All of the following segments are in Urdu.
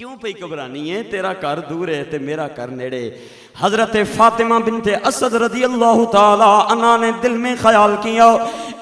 کیوں پہ گھبرانی ہے؟ تیرا گھر دور ہے تے میرا گھر نیڑے۔ حضرت فاطمہ بنت اسد رضی اللہ تعالی عنہ نے دل میں خیال کیا،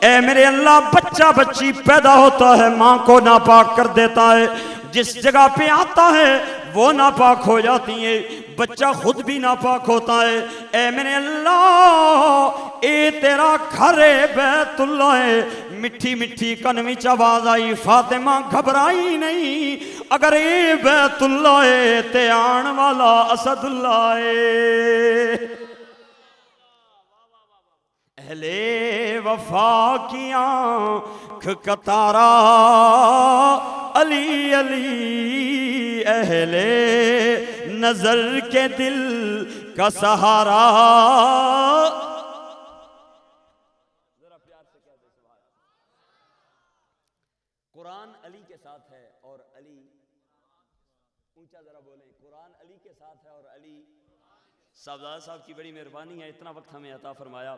اے میرے اللہ، بچہ بچی پیدا ہوتا ہے ماں کو ناپاک کر دیتا ہے، جس جگہ پہ آتا ہے وہ ناپاک ہو جاتی ہے، بچہ خود بھی ناپاک ہوتا ہے۔ اے میرے اللہ، اے تیرا گھر ہے، بیت اللہ ہے۔ مٹھی مٹھی کن وچ آواز آئی، فاطمہ گھبرائی نہیں، اگر اے بیت اللہ ہے تے آن والا اسد اللہ ہے۔ اہل وفا کی آنکھ کا تارا علی علی، اہل نظر کے دل کا سہارا۔ قرآن علی کے ساتھ ہے اور علی، اونچا ذرا بولیں، قرآن علی کے ساتھ ہے اور علی۔ صاحبزادہ صاحب کی بڑی مہربانی ہے، اتنا وقت ہمیں عطا فرمایا۔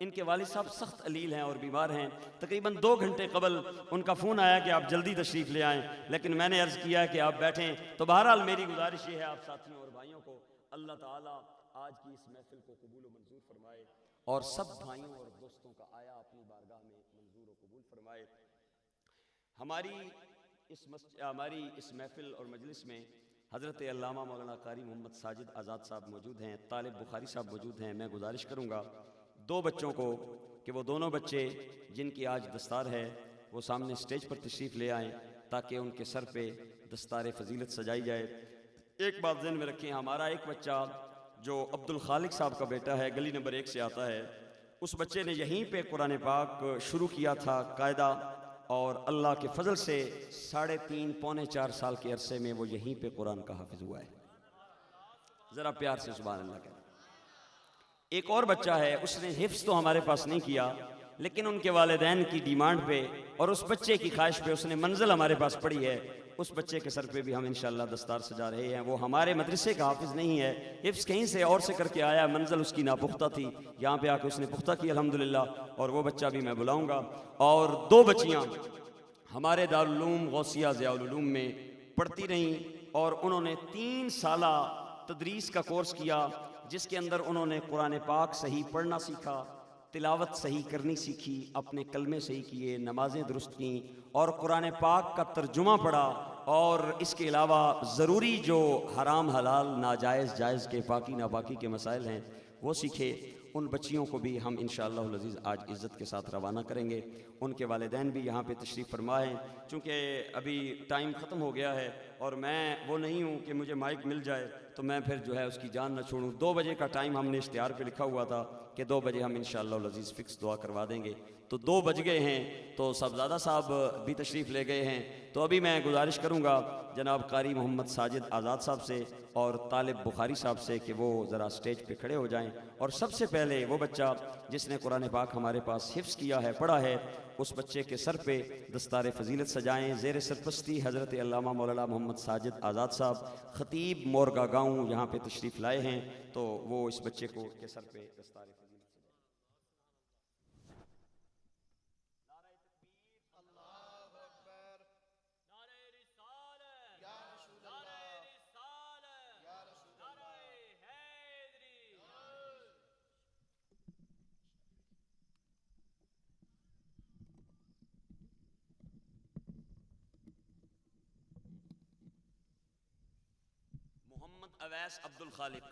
ان کے والد صاحب سخت علیل ہیں اور بیمار ہیں، تقریباً 2 گھنٹے قبل ان کا فون آیا کہ آپ جلدی تشریف لے آئیں، لیکن میں نے عرض کیا کہ آپ بیٹھیں۔ تو بہرحال میری گزارش یہ ہے آپ ساتھیوں اور بھائیوں کو، اللہ تعالیٰ آج کی اس محفل کو قبول و منظور فرمائے اور سب بھائیوں اور دوستوں کا آیا اپنی بارگاہ میں منظور و قبول فرمائے۔ ہماری اس محفل اور مجلس میں حضرت علامہ مولانا قاری محمد ساجد آزاد صاحب موجود ہیں، طالب بخاری صاحب موجود ہیں۔ میں گزارش کروں گا 2 بچوں کو کہ وہ دونوں بچے جن کی آج دستار ہے وہ سامنے سٹیج پر تشریف لے آئیں تاکہ ان کے سر پہ دستار فضیلت سجائی جائے۔ ایک بات ذہن میں رکھیں، ہمارا ایک بچہ جو عبد الخالق صاحب کا بیٹا ہے، گلی نمبر 1 سے آتا ہے، اس بچے نے یہیں پہ قرآن پاک شروع کیا تھا قاعدہ، اور اللہ کے فضل سے 3.5 پونے 4 سال کے عرصے میں وہ یہیں پہ قرآن کا حافظ ہوا ہے۔ ذرا پیار سے سبحان اللہ کہیں۔ ایک اور بچہ ہے، اس نے حفظ تو ہمارے پاس نہیں کیا، لیکن ان کے والدین کی ڈیمانڈ پہ اور اس بچے کی خواہش پہ اس نے منزل ہمارے پاس پڑھی ہے۔ اس بچے کے سر پہ بھی ہم انشاءاللہ دستار سجا رہے ہیں۔ وہ ہمارے مدرسے کا حافظ نہیں ہے، حفظ کہیں سے اور سے کر کے آیا، منزل اس کی ناپختہ تھی، یہاں پہ آ کے اس نے پختہ کی الحمدللہ، اور وہ بچہ بھی میں بلاؤں گا۔ اور 2 بچیاں ہمارے دارالعلوم غوثیہ ضیاء العلوم میں پڑھتی رہیں اور انہوں نے 3 سالہ تدریس کا کورس کیا، جس کے اندر انہوں نے قرآن پاک صحیح پڑھنا سیکھا، تلاوت صحیح کرنی سیکھی، اپنے کلمے صحیح کیے، نمازیں درست کیں اور قرآن پاک کا ترجمہ پڑھا، اور اس کے علاوہ ضروری جو حرام حلال ناجائز جائز کے پاکی ناپاکی کے مسائل ہیں وہ سیکھے۔ ان بچیوں کو بھی ہم انشاءاللہ العزیز آج عزت کے ساتھ روانہ کریں گے۔ ان کے والدین بھی یہاں پہ تشریف فرما ہیں، چونکہ ابھی ٹائم ختم ہو گیا ہے اور میں وہ نہیں ہوں کہ مجھے مائک مل جائے تو میں پھر جو ہے اس کی جان نہ چھوڑوں۔ 2 بجے کا ٹائم ہم نے اشتہار پہ لکھا ہوا تھا کہ 2 بجے ہم انشاءاللہ العزیز فکس دعا کروا دیں گے، تو 2 بج گئے ہیں، تو صاحبزادہ صاحب بھی تشریف لے گئے ہیں۔ تو ابھی میں گزارش کروں گا جناب قاری محمد ساجد آزاد صاحب سے اور طالب بخاری صاحب سے کہ وہ ذرا سٹیج پہ کھڑے ہو جائیں، اور سب سے پہلے وہ بچہ جس نے قرآن پاک ہمارے پاس حفظ کیا ہے، پڑھا ہے، اس بچے کے سر پہ دستار فضیلت سجائیں۔ زیر سرپرستی حضرت علامہ مولانا محمد ساجد آزاد صاحب خطیب مورگا گاؤں یہاں پہ تشریف لائے ہیں، تو وہ اس بچے کو کے سر پہ دستار فضیلت محمد اویس عبد الخالق،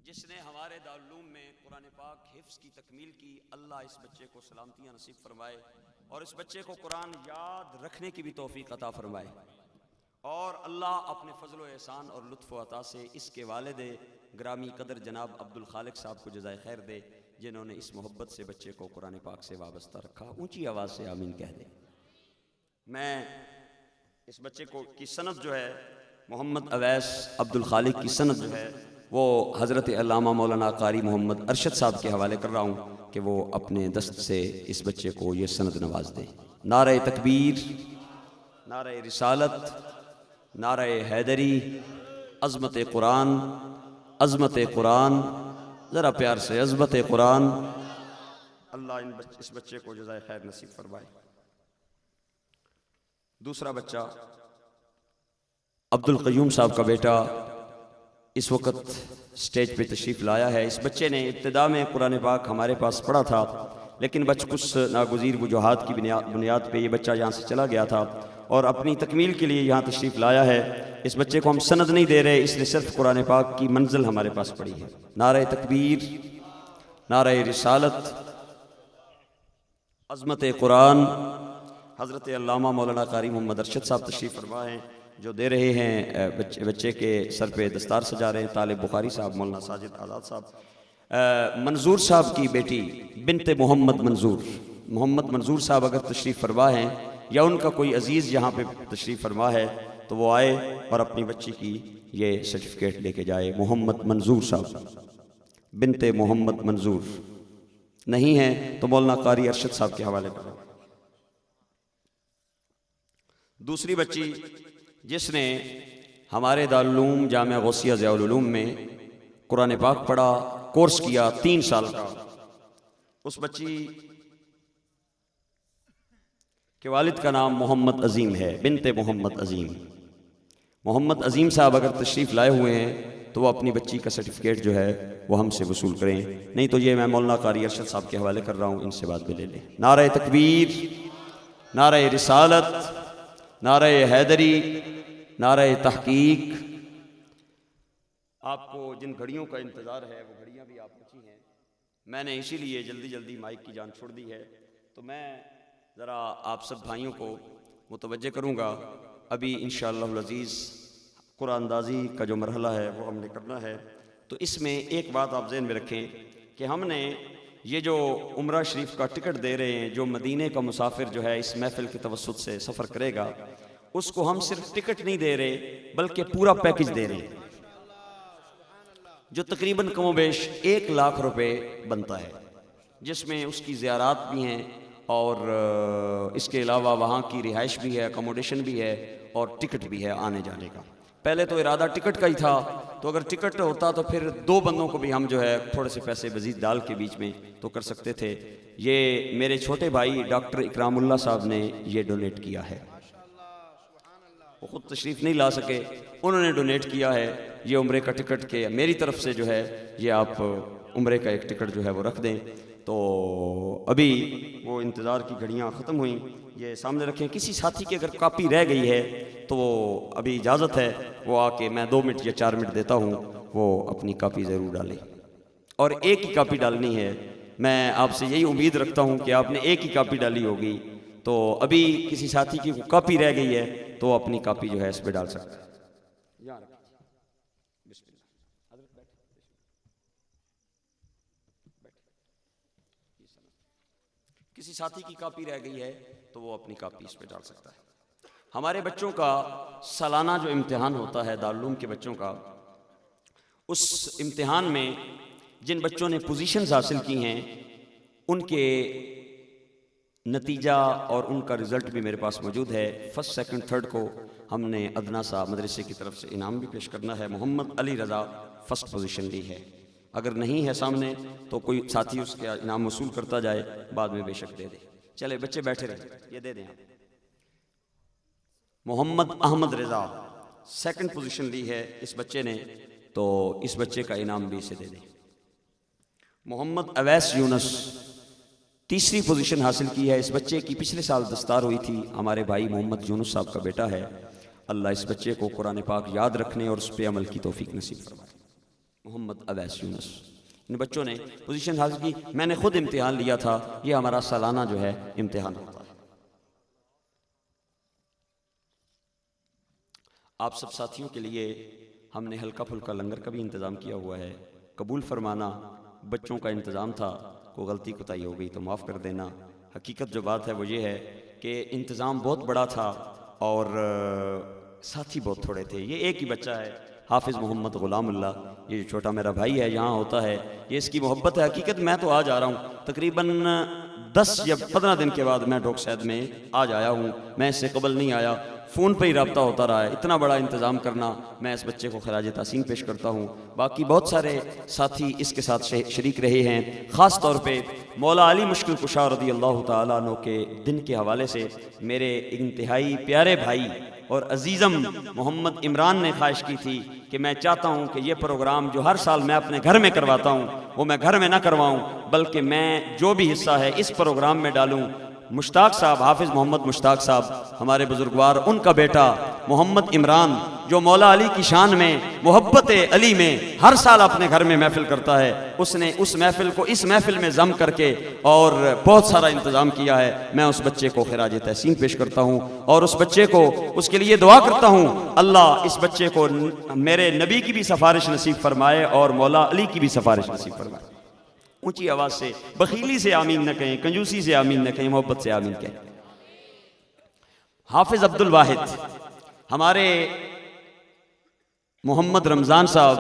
جس نے ہمارے دارالعلوم میں قرآن پاک حفظ کی تکمیل کی، اللہ اس بچے کو سلامتیاں نصیب فرمائے اور اس بچے کو قرآن یاد رکھنے کی بھی توفیق عطا فرمائے، اور اللہ اپنے فضل و احسان اور لطف و عطا سے اس کے والد گرامی قدر جناب عبد الخالق صاحب کو جزائے خیر دے، جنہوں نے اس محبت سے بچے کو قرآن پاک سے وابستہ رکھا۔ اونچی آواز سے آمین کہہ دیں۔ میں اس بچے کو کی سند جو ہے، محمد اویس عبد الخالق کی سند جو ہے وہ حضرت علامہ مولانا قاری محمد ارشد صاحب کے حوالے کر رہا ہوں کہ وہ اپنے دست سے اس بچے کو یہ سند نواز دیں۔ نعرہ تکبیر، نعرہ رسالت، نعرہ حیدری، عظمت قرآن، عظمت قرآن، ذرا پیار سے عظمت قرآن۔ اللہ اس بچے کو جزائے خیر نصیب فرمائے۔ دوسرا بچہ عبد القیوم صاحب کا بیٹا اس وقت سٹیج پہ تشریف لایا ہے۔ اس بچے نے ابتدا میں قرآن پاک ہمارے پاس پڑھا تھا، لیکن کچھ ناگزیر وجوہات کی بنیاد پہ یہ بچہ یہاں سے چلا گیا تھا اور اپنی تکمیل کے لیے یہاں تشریف لایا ہے۔ اس بچے کو ہم سند نہیں دے رہے، اس لیے صرف قرآن پاک کی منزل ہمارے پاس پڑھی ہے۔ نعرہ تکبیر، نعرہ رسالت، عظمت قرآن۔ حضرت علامہ مولانا قاری محمد ارشد صاحب تشریف فرما ہیں جو دے رہے ہیں، بچے کے سر پہ دستار سجا رہے ہیں طالب بخاری صاحب، مولانا ساجد آزاد صاحب۔ منظور صاحب کی بیٹی بنت محمد منظور صاحب اگر تشریف فرما ہیں یا ان کا کوئی عزیز یہاں پہ تشریف فرما ہے تو وہ آئے اور اپنی بچی کی یہ سرٹیفکیٹ لے کے جائے۔ محمد منظور صاحب، بنت محمد منظور نہیں ہیں تو مولانا قاری ارشد صاحب کے حوالے کرو۔ دوسری بچی جس نے ہمارے دارالعلوم جامعہ غوثیہ ضیاء العلوم میں قرآن پاک پڑھا، کورس کیا 3 سال کا، اس بچی کے والد کا نام محمد عظیم ہے، بنت محمد عظیم۔ محمد عظیم صاحب اگر تشریف لائے ہوئے ہیں تو وہ اپنی بچی کا سرٹیفکیٹ جو ہے وہ ہم سے وصول کریں، نہیں تو یہ میں مولانا قاری ارشد صاحب کے حوالے کر رہا ہوں، ان سے بات بھی لے لیں۔ نعرہ تکبیر، نعرہ رسالت، نعرہ حیدری، نعرہ تحقیق۔ آپ کو جن گھڑیوں کا انتظار ہے وہ گھڑیاں بھی آپ رکھی ہیں، میں نے اسی لیے جلدی مائک کی جان چھوڑ دی ہے، تو میں ذرا آپ سب بھائیوں کو متوجہ کروں گا۔ ابھی انشاءاللہ العزیز قرآن اندازی کا جو مرحلہ ہے وہ ہم نے کرنا ہے، تو اس میں ایک بات آپ ذہن میں رکھیں کہ ہم نے یہ جو عمرہ شریف کا ٹکٹ دے رہے ہیں، جو مدینے کا مسافر جو ہے اس محفل کے توسط سے سفر کرے گا، اس کو ہم صرف ٹکٹ نہیں دے رہے بلکہ پورا پیکج دے رہے ہیں، جو تقریباً کم و بیش 1 لاکھ روپے بنتا ہے، جس میں اس کی زیارات بھی ہیں اور اس کے علاوہ وہاں کی رہائش بھی ہے، اکوموڈیشن بھی ہے اور ٹکٹ بھی ہے آنے جانے کا۔ پہلے تو ارادہ ٹکٹ کا ہی تھا، تو اگر ٹکٹ ہوتا تو پھر 2 بندوں کو بھی ہم جو ہے تھوڑے سے پیسے مزید ڈال کے بیچ میں تو کر سکتے تھے۔ یہ میرے چھوٹے بھائی ڈاکٹر اکرام اللہ صاحب نے یہ ڈونیٹ کیا ہے، وہ خود تشریف نہیں لا سکے، انہوں نے ڈونیٹ کیا ہے یہ عمرے کا ٹکٹ کے میری طرف سے جو ہے یہ آپ عمرے کا ایک ٹکٹ جو ہے وہ رکھ دیں۔ تو ابھی وہ انتظار کی گھڑیاں ختم ہوئیں، یہ سامنے رکھیں۔ کسی ساتھی کی اگر کاپی رہ گئی ہے تو وہ ابھی اجازت ہے وہ آ کے، میں 2 منٹ یا 4 منٹ دیتا ہوں، وہ اپنی کاپی ضرور ڈالیں، اور ایک ہی کاپی ڈالنی ہے۔ میں آپ سے یہی امید رکھتا ہوں کہ آپ نے ایک ہی کاپی ڈالی ہوگی، تو ابھی کسی ساتھی کی کاپی رہ گئی ہے تو اپنی کاپی جو ہے اس پہ ڈال سکتا ہے۔ کسی ساتھی کی کاپی رہ گئی ہے تو وہ اپنی کاپی اس پہ ڈال سکتا ہے۔ ہمارے بچوں کا سالانہ جو امتحان ہوتا ہے دارالعلوم کے بچوں کا، اس امتحان میں جن بچوں نے پوزیشنز حاصل کی ہیں ان کے نتیجہ اور ان کا رزلٹ بھی میرے پاس موجود ہے۔ 1st 2nd 3rd کو ہم نے ادنا صاحب مدرسے کی طرف سے انعام بھی پیش کرنا ہے۔ محمد علی رضا 1st پوزیشن لی ہے، اگر نہیں ہے سامنے تو کوئی ساتھی اس کا انعام وصول کرتا جائے، بعد میں بے شک دے دے۔ چلے بچے بیٹھے رہے، یہ دے دیں آپ۔ محمد احمد رضا 2nd پوزیشن لی ہے اس بچے نے، تو اس بچے کا انعام بھی اسے دے دیں۔ محمد اویس یونس 3ری پوزیشن حاصل کی ہے، اس بچے کی پچھلے سال دستار ہوئی تھی، ہمارے بھائی محمد یونس صاحب کا بیٹا ہے۔ اللہ اس بچے کو قرآن پاک یاد رکھنے اور اس پہ عمل کی توفیق نصیب فرمائے۔ محمد اویس یونس، ان بچوں نے پوزیشن حاصل کی، میں نے خود امتحان لیا تھا، یہ ہمارا سالانہ جو ہے امتحان ہوتا ہے۔ آپ سب ساتھیوں کے لیے ہم نے ہلکا پھلکا لنگر کا بھی انتظام کیا ہوا ہے، قبول فرمانا۔ بچوں کا انتظام تھا، کوئی غلطی کوتاہی ہو گئی تو معاف کر دینا۔ حقیقت جو بات ہے وہ یہ ہے کہ انتظام بہت بڑا تھا اور ساتھی بہت تھوڑے تھے۔ یہ ایک ہی بچہ ہے، حافظ محمد غلام اللہ، یہ جو چھوٹا میرا بھائی ہے یہاں ہوتا ہے، یہ اس کی محبت ہے۔ حقیقت میں تو آج آ رہا ہوں، تقریباً 10 یا 15 دن کے بعد میں ڈوک سید میں آج آیا ہوں، میں اس سے قبل نہیں آیا، فون پہ ہی رابطہ ہوتا رہا ہے۔ اتنا بڑا انتظام کرنا، میں اس بچے کو خراج تحسین پیش کرتا ہوں۔ باقی بہت سارے ساتھی اس کے ساتھ شریک رہے ہیں، خاص طور پہ مولا علی مشکل کشا رضی اللہ تعالیٰ عنہ کے دن کے حوالے سے میرے انتہائی پیارے بھائی اور عزیزم محمد عمران نے خواہش کی تھی کہ میں چاہتا ہوں کہ یہ پروگرام جو ہر سال میں اپنے گھر میں کرواتا ہوں وہ میں گھر میں نہ کرواؤں، بلکہ میں جو بھی حصہ ہے اس پروگرام میں ڈالوں۔ مشتاق صاحب، حافظ محمد مشتاق صاحب ہمارے بزرگوار، ان کا بیٹا محمد عمران جو مولا علی کی شان میں محبت علی میں ہر سال اپنے گھر میں محفل کرتا ہے، اس نے اس محفل کو اس محفل میں ضم کر کے اور بہت سارا انتظام کیا ہے۔ میں اس بچے کو خراج تحسین پیش کرتا ہوں اور اس بچے کو اس کے لیے دعا کرتا ہوں اللہ اس بچے کو میرے نبی کی بھی سفارش نصیب فرمائے اور مولا علی کی بھی سفارش نصیب فرمائے۔ اونچی آواز سے، بخیلی سے آمین نہ کہیں، کنجوسی سے آمین نہ کہیں، محبت سے آمین کہیں۔ حافظ عبد الواحد، ہمارے محمد رمضان صاحب،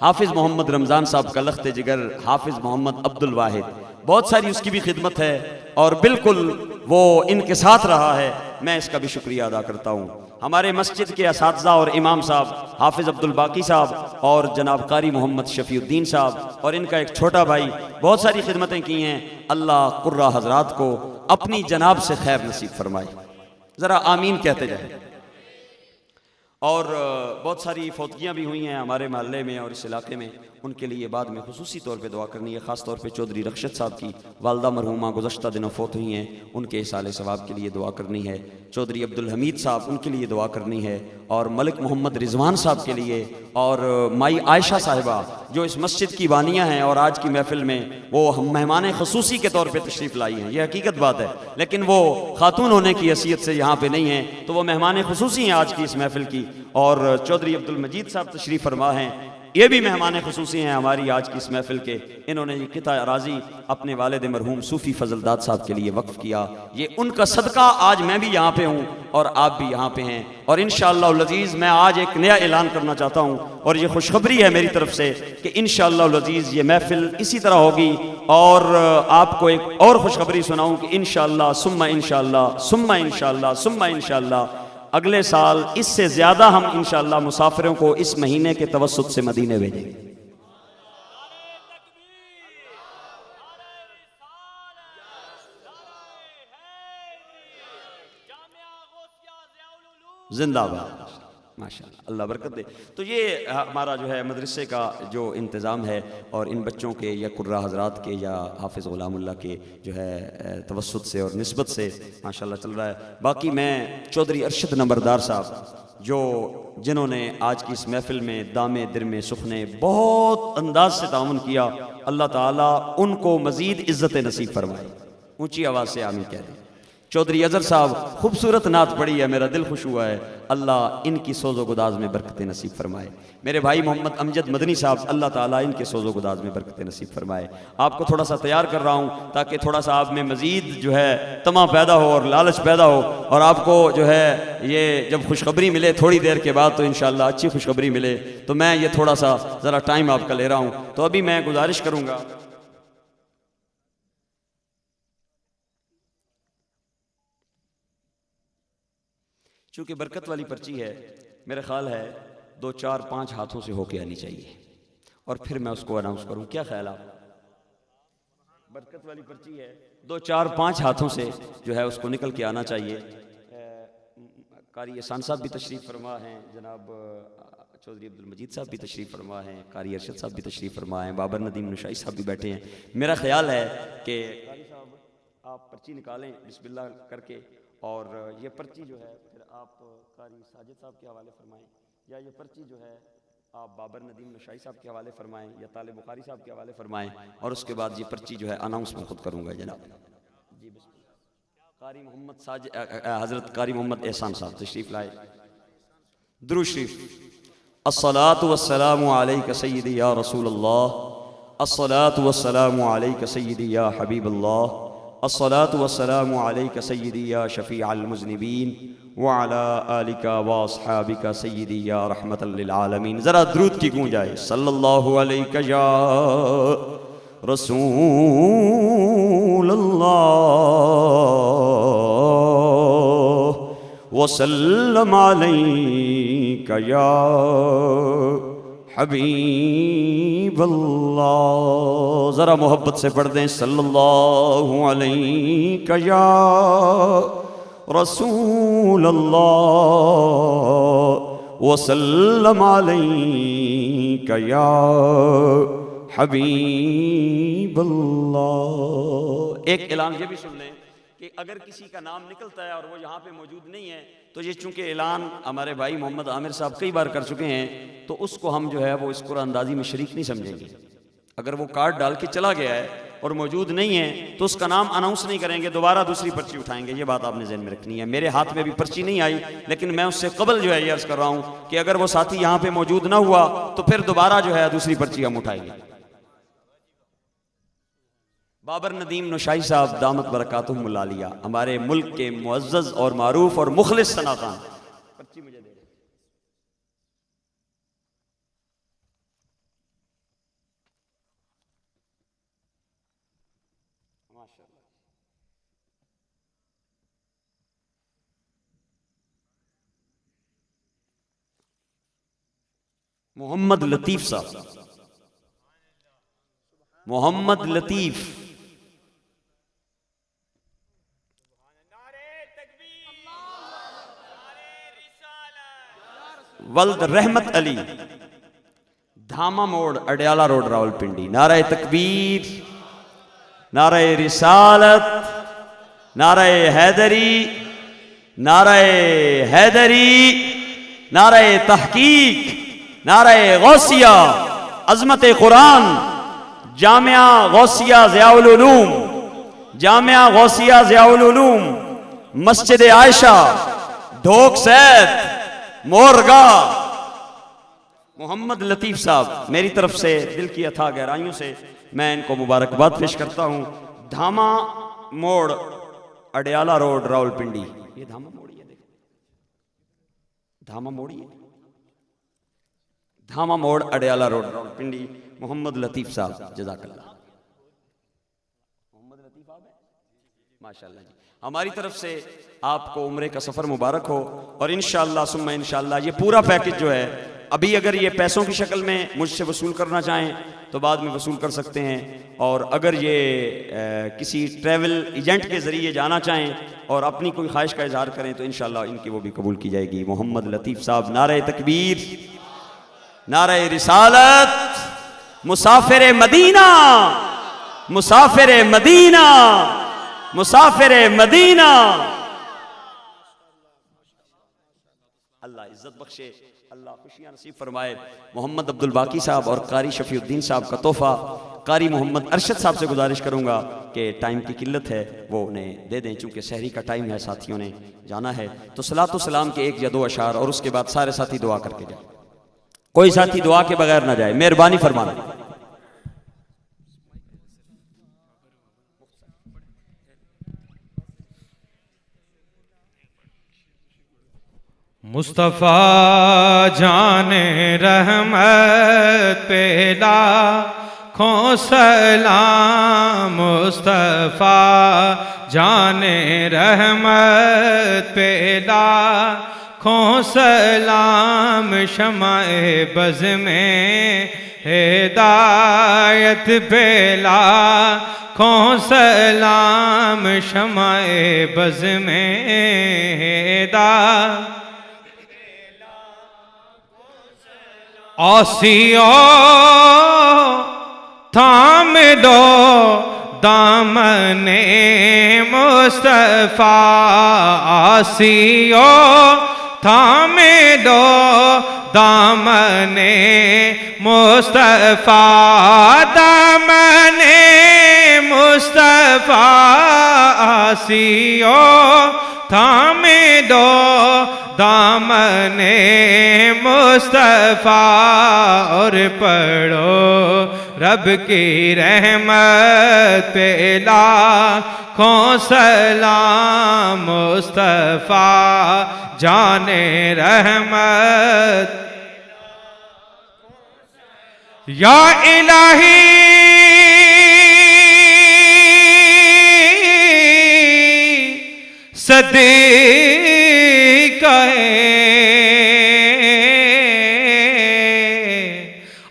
حافظ محمد رمضان صاحب کا لخت جگر حافظ محمد عبد الواحد، بہت ساری اس کی بھی خدمت ہے اور بالکل وہ ان کے ساتھ رہا ہے، میں اس کا بھی شکریہ ادا کرتا ہوں۔ ہمارے مسجد کے اساتذہ اور امام صاحب حافظ عبد الباقی صاحب اور جناب قاری محمد شفیع الدین صاحب اور ان کا ایک چھوٹا بھائی، بہت ساری خدمتیں کی ہیں۔ اللہ قرہ حضرات کو اپنی جناب سے خیر نصیب فرمائے، ذرا آمین کہتے جائیں۔ اور بہت ساری فوتگیاں بھی ہوئی ہیں ہمارے محلے میں اور اس علاقے میں، ان کے لیے بعد میں خصوصی طور پہ دعا کرنی ہے۔ خاص طور پہ چودھری رخشت صاحب کی والدہ مرحومہ گزشتہ دنوں فوت ہوئی ہیں، ان کے اصالِ ثواب کے لیے دعا کرنی ہے۔ چودھری عبدالحمید صاحب، ان کے لیے دعا کرنی ہے، اور ملک محمد رضوان صاحب کے لیے، اور مائی عائشہ صاحبہ جو اس مسجد کی بانیہ ہیں اور آج کی محفل میں وہ ہم مہمان خصوصی کے طور پہ تشریف لائی ہیں، یہ حقیقت بات ہے، لیکن وہ خاتون ہونے کی حیثیت سے یہاں پہ نہیں ہیں تو وہ مہمان خصوصی ہیں آج کی اس محفل کی۔ اور چودھری عبدالمجید صاحب تشریف فرما ہیں، یہ بھی مہمان خصوصی ہیں ہماری آج کی اس محفل کے۔ انہوں نے یہ قطع اراضی اپنے والد مرحوم صوفی فضل داد صاحب کے لیے وقف کیا، یہ ان کا صدقہ آج میں بھی یہاں پہ ہوں اور آپ بھی یہاں پہ ہیں۔ اور انشاءاللہ العزیز میں آج ایک نیا اعلان کرنا چاہتا ہوں اور یہ خوشخبری ہے میری طرف سے کہ انشاءاللہ العزیز یہ محفل اسی طرح ہوگی، اور آپ کو ایک اور خوشخبری سناؤں کہ انشاءاللہ ثم انشاءاللہ ثم انشاءاللہ ثم انشاءاللہ اگلے سال اس سے زیادہ ہم انشاءاللہ مسافروں کو اس مہینے کے توسط سے مدینے بھیجیں گے۔ زندہ باد، ماشاءاللہ، اللہ برکت دے۔ تو یہ ہمارا جو ہے مدرسے کا جو انتظام ہے اور ان بچوں کے یا قرہ حضرات کے یا حافظ غلام اللہ کے جو ہے توسط سے اور نسبت سے ماشاءاللہ چل رہا ہے۔ باقی میں چودھری ارشد نمبردار صاحب جنہوں نے آج کی اس محفل میں دامے درمے سخنے بہت انداز سے تعاون کیا، اللہ تعالیٰ ان کو مزید عزت نصیب فرمائے، اونچی آواز سے آمین کہہ دیں۔ چودھری اظہر صاحب، خوبصورت نعت پڑھی ہے، میرا دل خوش ہوا ہے، اللہ ان کی سوز و گداز میں برکت نصیب فرمائے۔ میرے بھائی محمد امجد مدنی صاحب، اللہ تعالیٰ ان کے سوز و گداز میں برکت نصیب فرمائے۔ آپ کو تھوڑا سا تیار کر رہا ہوں تاکہ تھوڑا سا آپ میں مزید جو ہے طمع پیدا ہو اور لالچ پیدا ہو، اور آپ کو جو ہے یہ جب خوشخبری ملے تھوڑی دیر کے بعد تو انشاءاللہ اچھی خوشخبری ملے، تو میں یہ تھوڑا سا ذرا ٹائم آپ کا لے رہا ہوں۔ تو ابھی میں گزارش کروں گا، چونکہ برکت والی پرچی ہے، میرا خیال ہے 2 4 5 ہاتھوں سے ہو کے آنی چاہیے، اور پھر میں اس کو اناؤنس کروں۔ کیا خیال آپ؟ برکت والی پرچی ہے، 2 4 5 ہاتھوں سے جو ہے اس کو نکل کے آنا چاہیے۔ قاری احسان صاحب بھی تشریف فرما ہیں، جناب چودھری عبدالمجید صاحب بھی تشریف فرما ہیں، قاری ارشد صاحب بھی تشریف فرما ہیں، بابر ندیم نشائی صاحب بھی بیٹھے ہیں۔ میرا خیال ہے کہ قاری صاحب آپ پرچی نکالیں بسم اللہ کر کے، اور یہ پرچی جو ہے پھر آپ قاری ساجد صاحب کے حوالے فرمائیں، یا یہ پرچی جو ہے آپ بابر ندیم نشائی صاحب کے حوالے فرمائیں یا طالب بخاری صاحب کے حوالے فرمائیں، اور اس کے بعد یہ پرچی جو ہے اناؤنس میں خود کروں گا جناب۔ جی بسم اللہ۔ قاری محمد حضرت قاری محمد احسان صاحب تشریف لائے، درود شریف۔ الصلاۃ والسلام علیک سیدی یا رسول اللہ، الصلاۃ والسلام علیک سیدی یا حبیب اللہ، الصلاۃ والسلام علیک سیدی یا شفیع المذنبین وعلی آلک واصحابک سیدی یا رحمت للعالمین۔ ذرا درود کی گونج آئے، صلی اللہ علیہ یا رسول اللہ وسلم علیک یا حبیب اللہ۔ ذرا محبت سے پڑھ دیں، صلی اللہ علیہ یا رسول اللہ وسلم علیک یا حبیب اللہ۔ ایک اعلان یہ بھی سن لیں کہ اگر کسی کا نام نکلتا ہے اور وہ یہاں پہ موجود نہیں ہے تو یہ چونکہ اعلان ہمارے بھائی محمد عامر صاحب کئی بار کر چکے ہیں تو اس کو ہم جو ہے وہ اس قرآن اندازی میں شریک نہیں سمجھیں گے۔ اگر وہ کارڈ ڈال کے چلا گیا ہے اور موجود نہیں ہے تو اس کا نام اناؤنس نہیں کریں گے، دوبارہ دوسری پرچی اٹھائیں گے۔ یہ بات آپ نے ذہن میں رکھنی ہے۔ میرے ہاتھ میں بھی پرچی نہیں آئی، لیکن میں اس سے قبل جو ہے یہ عرض کر رہا ہوں کہ اگر وہ ساتھی یہاں پہ موجود نہ ہوا تو پھر دوبارہ جو ہے دوسری پرچی ہم اٹھائیں گے۔ بابر ندیم نوشائی صاحب دامت برکاتہم العالیہ، ہمارے ملک کے معزز اور معروف اور مخلص ثنا خان، پرچی مجھے دے دیں۔ ماشاءاللہ۔ محمد لطیف صاحب، محمد لطیف، ولد رحمت علی، دھاما موڑ اڈیالہ روڈ راولپنڈی۔ نعرہ تکبیر، نعرہ رسالت، نعرہ حیدری، نعرہ حیدری، نعرہ تحقیق، نعرہ غوثیہ، عظمت قرآن، جامعہ غوثیہ ضیاء العلوم، جامعہ غوثیہ ضیاء العلوم، مسجد عائشہ، ڈھوک سید، مورگا۔ محمد لطیف صاحب، میری طرف سے دل کی اتھا گہرائیوں سے میں ان کو مبارکباد پیش کرتا ہوں۔ دھاما موڑ اڈیالہ روڈ راولپنڈی، یہ دھاما موڑ ہی ہے، دیکھیں دھاما موڑ ہی ہے، دھاما موڑ اڈیالہ روڈ راولپنڈی۔ محمد لطیف صاحب، جزاک اللہ۔ محمد لطیف آپ ہیں؟ ماشاءاللہ جی، ہماری طرف سے آپ کو عمرے کا سفر مبارک ہو، اور انشاءاللہ ثم انشاءاللہ یہ پورا پیکج جو ہے، ابھی اگر یہ پیسوں کی شکل میں مجھ سے وصول کرنا چاہیں تو بعد میں وصول کر سکتے ہیں، اور اگر یہ کسی ٹریول ایجنٹ کے ذریعے جانا چاہیں اور اپنی کوئی خواہش کا اظہار کریں تو انشاءاللہ ان کی وہ بھی قبول کی جائے گی۔ محمد لطیف صاحب، نعرہ تکبیر، نعرہ رسالت، مسافر مدینہ، مسافر مدینہ، مسافر مدینہ۔ اللہ عزت بخشے، اللہ خوشیاں نصیب فرمائے۔ محمد عبد الباقی صاحب اور قاری شفیع الدین صاحب کا تحفہ قاری محمد ارشد صاحب سے گزارش کروں گا کہ ٹائم کی قلت ہے وہ انہیں دے دیں، چونکہ سحری کا ٹائم ہے، ساتھیوں نے جانا ہے۔ تو صلاۃ و سلام کے 1 یا 2 اشعار اور اس کے بعد سارے ساتھی دعا کر کے جائیں، کوئی ساتھی دعا کے بغیر نہ جائے، مہربانی فرمانا۔ مصطفیٰ جان رحمت پہ لاکھوں سلام، مصطفیٰ جان رحمت پہ لاکھوں سلام، شمع بز میں ہدایت پہ لاکھوں سلام، شمع بز میں ہدایت آسیو تھام دو دامن مصطفیٰ، آسیو تھام دو دامن مصطفیٰ، دامن مصطفیٰ، آسیو تھام دو دامن مصطفیٰ، اور پڑھو رب کی رحمت پہ لاکھوں سلام، مصطفیٰ جان رحمت۔ یا الہی صدیقہ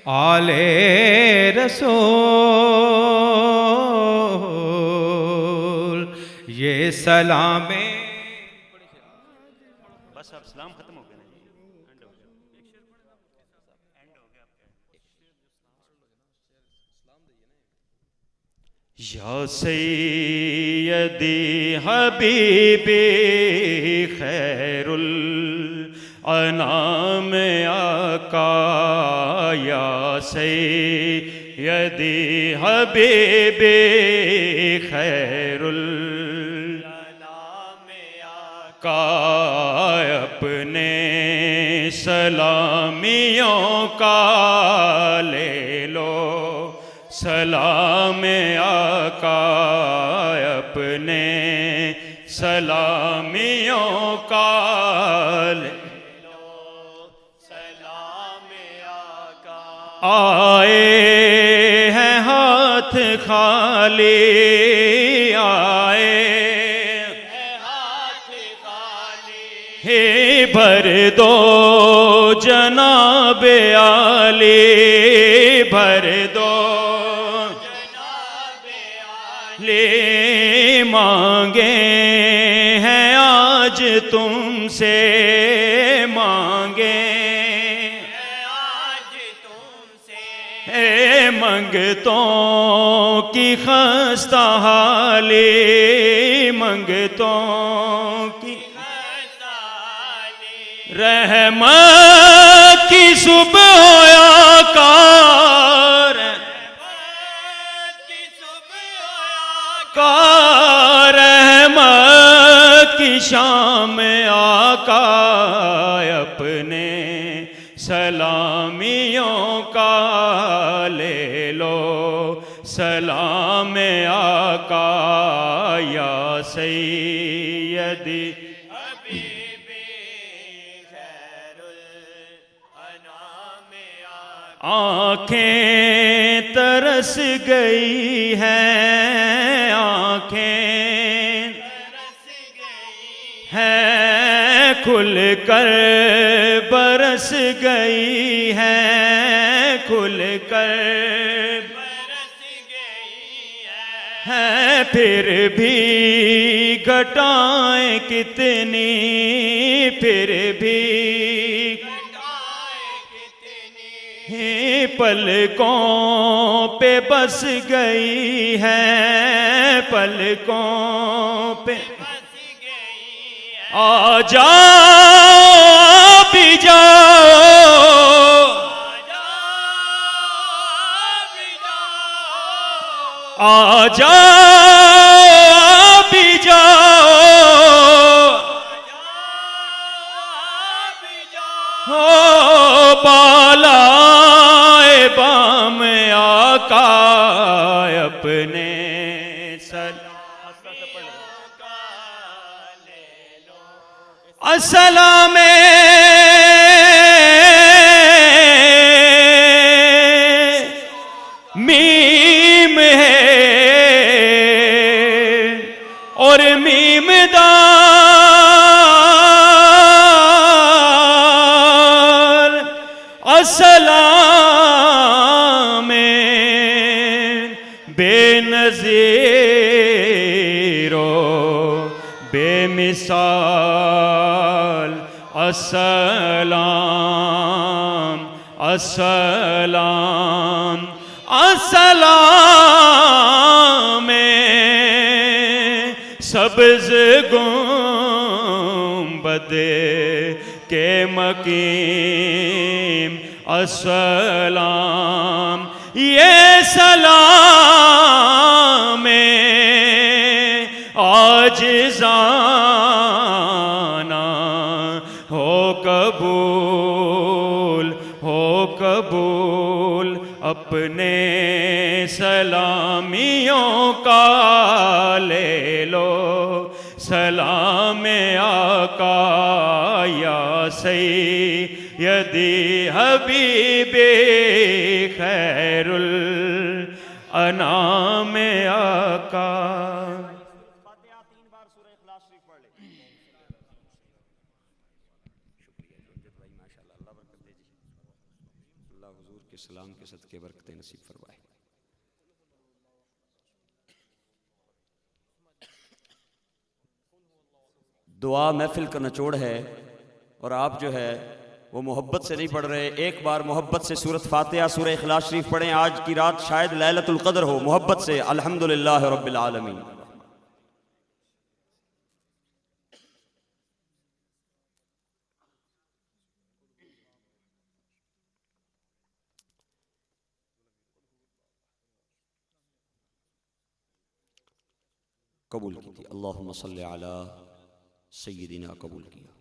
آل رسول، یہ سلام یا سیدی حبیبی خیر الانام آقا، یا سیدی حبیبی خیر الانام آقا، اپنے سلامیوں کا لے لو سلام آقا، اپنے سلامیوں کا لے لو سلام آقا۔ آئے ہیں ہاتھ خالی، آئے ہیں ہاتھ خالی، ہے بھر دو جناب عالی، بھر دو لے مانگے ہیں آج تم سے، مانگے آج تم سے، منگتوں کی خستہ حالی، منگتوں کی خستہ حالی، رحمت کی صبح یا کار رحمت کی شام آقا، اپنے سلامیوں کا لے لو سلام آقا، یا سیدی حبیبی خیر الانام آقا۔ آنکھیں ترس گئی ہیں، آنکھیں ہے کھل کر برس گئی ہے، کھل کر برس گئی ہے، پھر بھی گھٹائیں کتنی، پھر بھی پلکوں پہ بس گئی ہے، پلکوں پہ بس گئی ہے، آ جاؤ بھی جاؤ، آ جاؤ بھی جاؤ، ہو بالا بام آقا، اپنے سلامیوں کا لے لو السلام میم ہے اور میم دار، السلام بے نظیر و بے مثال، السلام السلام السلام سبز گنبد کے مقیم، السلام یہ سلام عاجزانہ ہو قبول، ہو قبول، اپنے سلامیوں کا لے لو سلام آقا، یا سیدی حبیبی خیر الانام آقا۔ فاتحہ 3 بار سورہ اخلاص شریف پڑھ لیں۔ ماشاءاللہ، اللہ برکت دے جی، اللہ حضور کے سلام کے صدقے برکتیں نصیب فرمائے۔ دعا محفل کا نچوڑ ہے، اور آپ جو ہے وہ محبت سے نہیں پڑھ رہے. ایک بار محبت سے سورۃ فاتحہ سورہ اخلاص شریف پڑھیں. آج کی رات شاید لیلۃ القدر ہو. محبت سے الحمدللہ رب العالمین. قبول کی تھی. اللہم صلی علی سیدنا قبول کیا.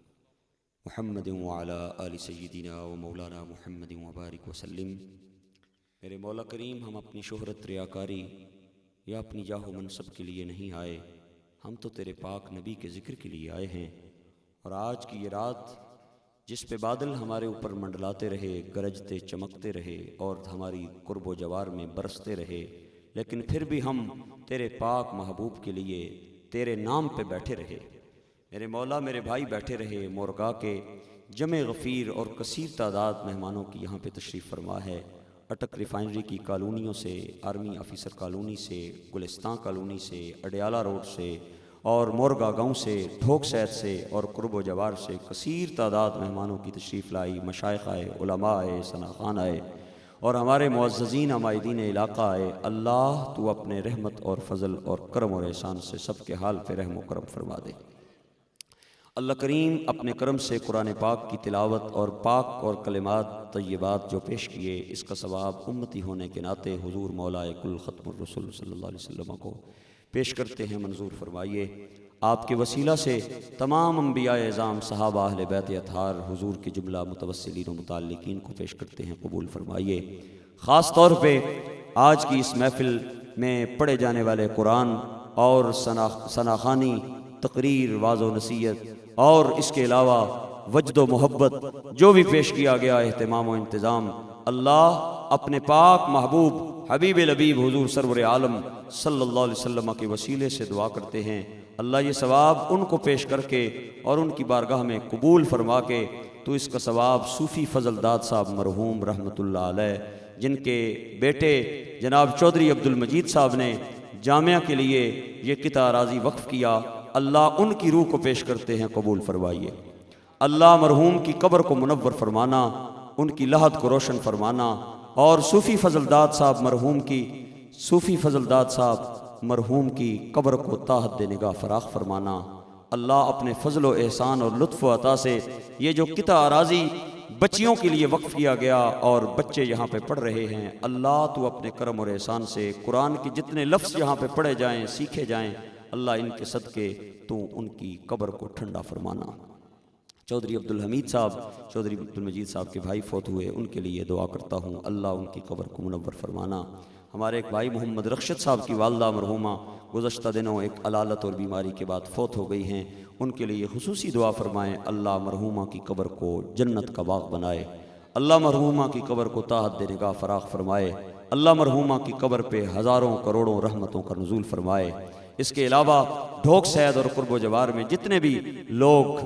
محمد وعلی آل سیدنا و مولانا محمد وبارک وسلم. میرے مولا کریم، ہم اپنی شہرت ریاکاری یا اپنی جاہ و منصب کے لیے نہیں آئے، ہم تو تیرے پاک نبی کے ذکر کے لیے آئے ہیں. اور آج کی یہ رات جس پہ بادل ہمارے اوپر منڈلاتے رہے، گرجتے چمکتے رہے اور ہماری قرب و جوار میں برستے رہے، لیکن پھر بھی ہم تیرے پاک محبوب کے لیے تیرے نام پہ بیٹھے رہے. میرے مولا، میرے بھائی بیٹھے رہے. مورگا کے جمع غفیر اور کثیر تعداد مہمانوں کی یہاں پہ تشریف فرما ہے. اٹک ریفائنری کی کالونیوں سے، آرمی آفیسر کالونی سے، گلستان کالونی سے، اڈیالہ روڈ سے اور مورگا گاؤں سے، ڈھوک سید سے اور قرب و جوار سے کثیر تعداد مہمانوں کی تشریف لائی. مشائخ آئے، علماء آئے، ثناخان آئے اور ہمارے معززین عمائدین علاقہ آئے. اللہ تو اپنے رحمت اور فضل اور کرم اور احسان سے سب کے حال پہ رحم و کرم فرما دے. اللہ کریم اپنے کرم سے قرآن پاک کی تلاوت اور پاک اور کلمات طیبات جو پیش کیے، اس کا ثواب امتی ہونے کے ناطے حضور مولا کل ختم الرسول صلی اللہ علیہ وسلم کو پیش کرتے ہیں، منظور فرمائیے. آپ کے وسیلہ سے تمام انبیاء اعظام، صحابہ، اہل بیت اطہار، حضور کے جملہ متوسلین و متعلقین کو پیش کرتے ہیں، قبول فرمائیے. خاص طور پہ آج کی اس محفل میں پڑھے جانے والے قرآن اور ثناخانی تقریر، واعظ و نصیحت اور اس کے علاوہ وجد و محبت جو بھی پیش کیا گیا، اہتمام و انتظام، اللہ اپنے پاک محبوب حبیب لبیب حضور سرور عالم صلی اللہ علیہ وسلم کے وسیلے سے دعا کرتے ہیں، اللہ یہ ثواب ان کو پیش کر کے اور ان کی بارگاہ میں قبول فرما کے تو اس کا ثواب صوفی فضل داد صاحب مرحوم رحمۃ اللہ علیہ، جن کے بیٹے جناب چودھری عبد المجید صاحب نے جامعہ کے لیے یہ قطع اراضی وقف کیا، اللہ ان کی روح کو پیش کرتے ہیں، قبول فرمائیے. اللہ مرحوم کی قبر کو منور فرمانا، ان کی لحد کو روشن فرمانا اور صوفی فضل داد صاحب مرحوم کی قبر کو تا حد نگاہ فراخ فرمانا. اللہ اپنے فضل و احسان اور لطف و عطا سے یہ جو قطع اراضی بچیوں کے لیے وقف کیا گیا اور بچے یہاں پہ پڑھ رہے ہیں، اللہ تو اپنے کرم اور احسان سے قرآن کے جتنے لفظ یہاں پہ پڑھے جائیں، سیکھے جائیں، اللہ ان کے صدقے تو ان کی قبر کو ٹھنڈا فرمانا. چودھری عبد الحمید صاحب، چودھری عبد المجید صاحب کے بھائی فوت ہوئے، ان کے لیے دعا کرتا ہوں، اللہ ان کی قبر کو منور فرمانا. ہمارے ایک بھائی محمد رخشت صاحب کی والدہ مرحومہ گزشتہ دنوں ایک علالت اور بیماری کے بعد فوت ہو گئی ہیں، ان کے لیے خصوصی دعا فرمائیں، اللہ مرحومہ کی قبر کو جنت کا باغ بنائے، اللہ مرحومہ کی قبر کو تا حد نگاہ فراخ فرمائے، اللہ مرحومہ کی قبر پہ ہزاروں کروڑوں رحمتوں کا نزول فرمائے. اس کے علاوہ ڈھوک سید اور قرب و جوار میں جتنے بھی لوگ